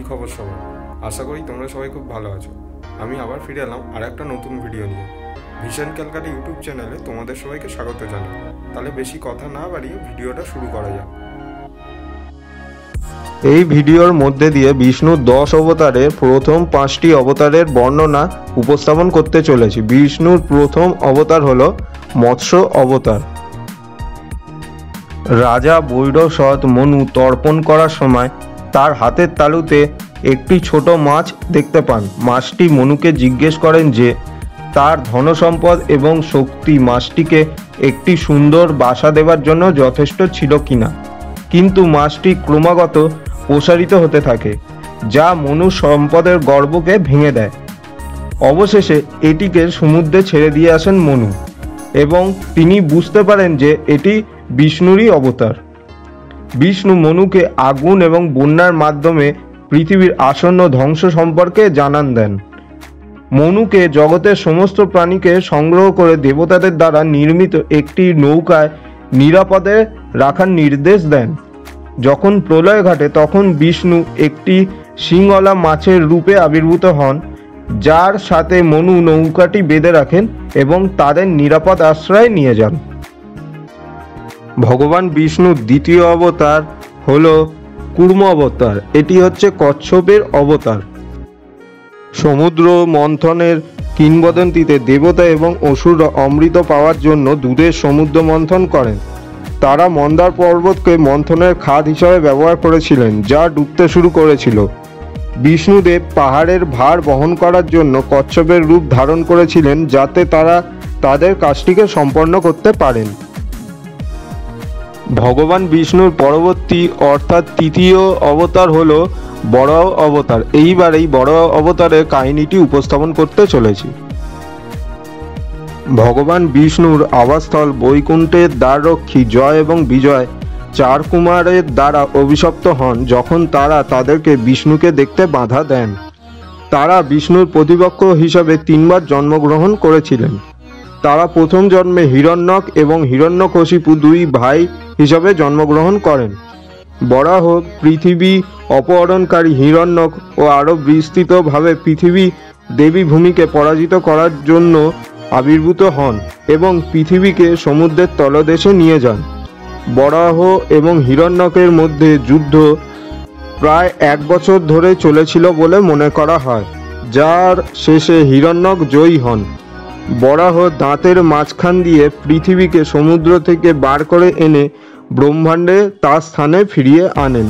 খবর সবার? আশা করি তোমরা সবাই খুব ভালো আছো। আমি আবার ফিরে এলাম আর একটা নতুন ভিডিও নিয়ে। ভিশন ক্যালকাটা ইউটিউব চ্যানেলে তোমাদের সবাইকে স্বাগত জানাই। তাহলে বেশি কথা না বাড়িয়ে ভিডিওটা শুরু করা যাক। এই ভিডিওর মধ্যে দিয়ে বিষ্ণুর 10 অবতারের প্রথম 5টি অবতারের বর্ণনা উপস্থাপন করতে চলেছি। বিষ্ণুর প্রথম অবতার হলো মৎস্য অবতার। রাজা বৈরব সৎ মনু তর্পণ করার সময় তার হাতের তালুতে একটি ছোট মাছ দেখতে পান। মাছটি মনুকে জিজ্ঞেস করেন যে তার ধনসম্পদ এবং শক্তি মাছটিকে একটি সুন্দর বাসা দেওয়ার জন্য যথেষ্ট ছিল কিনা, কিন্তু মাছটি ক্রমাগত প্রসারিত হতে থাকে, যা মনুর সম্পদের গর্বকে ভেঙে দেয়। অবশেষে এটিকে সমুদ্রে ছেড়ে দিয়ে আসেন মনু এবং তিনি বুঝতে পারেন যে এটি বিষ্ণুরই অবতার। বিষ্ণু মনুকে আগুন এবং বন্যার মাধ্যমে পৃথিবীর আসন্ন ধ্বংস সম্পর্কে জানান দেন। মনুকে জগতের সমস্ত প্রাণীকে সংগ্রহ করে দেবতাদের দ্বারা নির্মিত একটি নৌকায় নিরাপদে রাখার নির্দেশ দেন। যখন প্রলয় ঘটে তখন বিষ্ণু একটি শিংওয়ালা মাছের রূপে আবির্ভূত হন, যার সাথে মনু নৌকাটি বেঁধে রাখেন এবং তাদের নিরাপদ আশ্রয় নিয়ে যান। ভগবান বিষ্ণুর দ্বিতীয় অবতার হল কুর্ম অবতার। এটি হচ্ছে কচ্ছপের অবতার। সমুদ্র মন্থনের কিংবদন্তিতে দেবতা এবং অসুররা অমৃত পাওয়ার জন্য দুধের সমুদ্র মন্থন করেন। তারা মন্দার পর্বতকে মন্থনের খাদ হিসাবে ব্যবহার করেছিলেন, যা ডুবতে শুরু করেছিল। বিষ্ণুদেব পাহাড়ের ভার বহন করার জন্য কচ্ছপের রূপ ধারণ করেছিলেন, যাতে তারা তাদের কাজটিকে সম্পন্ন করতে পারেন। ভগবান বিষ্ণুর পরবর্তী অর্থাৎ তৃতীয় অবতার হল বরাহ অবতার। এইবার এই বরাহ অবতারের কাহিনীটি উপস্থাপন করতে চলেছি। ভগবান বিষ্ণুর আবাসস্থল বৈকুণ্ঠের দ্বাররক্ষী জয় এবং বিজয় 4 কুমারের দ্বারা অভিশপ্ত হন যখন তারা তাদেরকে বিষ্ণুকে দেখতে বাধা দেন। তারা বিষ্ণুর প্রতিপক্ষ হিসাবে 3 বার জন্মগ্রহণ করেছিলেন। তারা প্রথম জন্মে হিরণ্যক এবং হিরণ্যকশিপু 2 ভাই হিসাবে জন্মগ্রহণ করেন। বরাহ পৃথিবী অপহরণকারী হিরণ্যক ও আরও বিস্তৃতভাবে পৃথিবী দেবী ভূমিকে পরাজিত করার জন্য আবির্ভূত হন এবং পৃথিবীকে সমুদ্রের তলদেশে নিয়ে যান। বরাহ এবং হিরণ্যকের মধ্যে যুদ্ধ প্রায় 1 বছর ধরে চলেছিল বলে মনে করা হয়, যার শেষে হিরণ্যক জয়ী হন। বরাহ দাঁতের মাঝখান দিয়ে পৃথিবীকে সমুদ্র থেকে বার করে এনে ব্রহ্মাণ্ডে তার স্থানে ফিরিয়ে আনেন।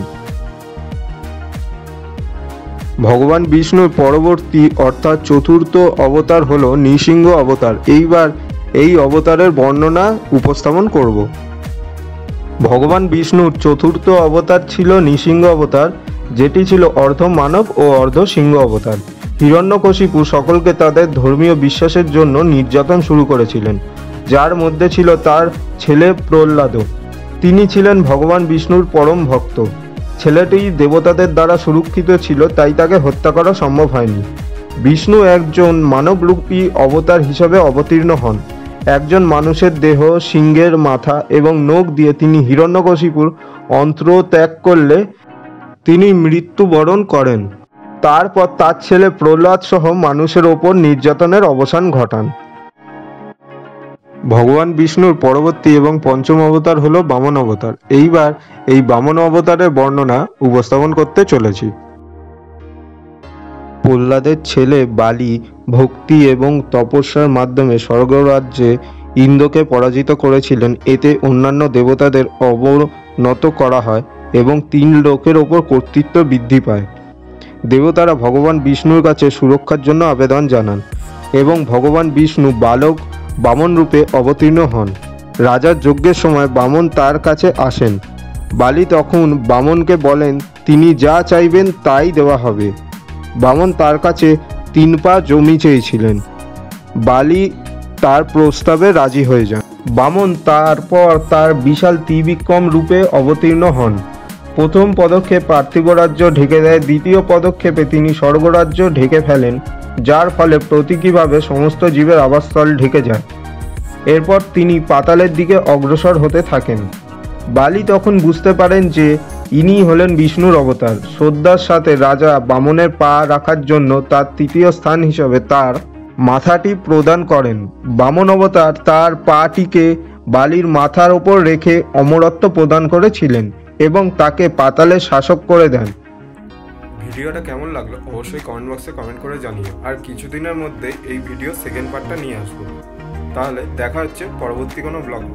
ভগবান বিষ্ণুর পরবর্তী অর্থাৎ চতুর্থ অবতার হল নৃসিংহ অবতার। এইবার এই অবতারের বর্ণনা উপস্থাপন করব। ভগবান বিষ্ণুর চতুর্থ অবতার ছিল নৃসিংহ অবতার, যেটি ছিল অর্ধ মানব ও অর্ধ সিংহ অবতার। হিরণ্যকশিপু সকলকে তাদের ধর্মীয় বিশ্বাসের জন্য নির্যাতন শুরু করেছিলেন, যার মধ্যে ছিল তার ছেলে প্রহ্লাদ। তিনি ছিলেন ভগবান বিষ্ণুর পরম ভক্ত। ছেলেটি দেবতাদের দ্বারা সুরক্ষিত ছিল, তাই তাকে হত্যা করা সম্ভব হয়নি। বিষ্ণু একজন মানবরূপী অবতার হিসাবে অবতীর্ণ হন। একজন মানুষের দেহ, সিংহের মাথা এবং নখ দিয়ে তিনি হিরণ্যকশিপুর অন্ত্র ত্যাগ করলে তিনি মৃত্যুবরণ করেন। তারপর তার ছেলে প্রহ্লাদ সহ মানুষের ওপর নির্যাতনের অবসান ঘটান। ভগবান বিষ্ণুর পরবর্তী এবং পঞ্চম অবতার হল বামন অবতার। এইবার এই বামন অবতারের বর্ণনা উপস্থাপন করতে চলেছি। প্রহ্লাদের ছেলে বালি ভক্তি এবং তপস্যার মাধ্যমে স্বর্গরাজ্যে ইন্দ্রকে পরাজিত করেছিলেন। এতে অন্যান্য দেবতাদের অবনত করা হয় এবং 3 লোকের ওপর কর্তৃত্ব বৃদ্ধি পায়। দেবতারা ভগবান বিষ্ণুর কাছে সুরক্ষার জন্য আবেদন জানান এবং ভগবান বিষ্ণু বালক বামন রূপে অবতীর্ণ হন। রাজার যজ্ঞের সময় বামন তার কাছে আসেন। বালি তখন বামনকে বলেন তিনি যা চাইবেন তাই দেওয়া হবে। বামন তার কাছে 3 পা জমি চেয়েছিলেন। বালি তার প্রস্তাবে রাজি হয়ে যান। বামন তারপর তার বিশাল ত্রিবিক্রম রূপে অবতীর্ণ হন। প্রথম পদক্ষেপ পার্থিব রাজ্য ঢেকে দেয়। দ্বিতীয় পদক্ষেপে তিনি স্বর্গরাজ্য ঢেকে ফেলেন, যার ফলে প্রতীকীভাবে সমস্ত জীবের আবাসস্থল ঢেকে যায়। এরপর তিনি পাতালের দিকে অগ্রসর হতে থাকেন। বালি তখন বুঝতে পারেন যে ইনি হলেন বিষ্ণুর অবতার। শ্রদ্ধার সাথে রাজা বামনের পা রাখার জন্য তার তৃতীয় স্থান হিসেবে তার মাথাটি প্রদান করেন। বামন অবতার তার পাটিকে বালির মাথার ওপর রেখে অমরত্ব প্রদান করেছিলেন এবং তাকে পাতালে শাসক করে দেন। ভিডিওটা কেমন লাগলো অবশ্যই কমেন্ট বক্সে কমেন্ট করে জানিও। আর কিছুদিনের মধ্যে এই ভিডিও সেকেন্ড পার্টটা নিয়ে আসবো। তাহলে দেখা হচ্ছে পরবর্তী কোনো ব্লগে।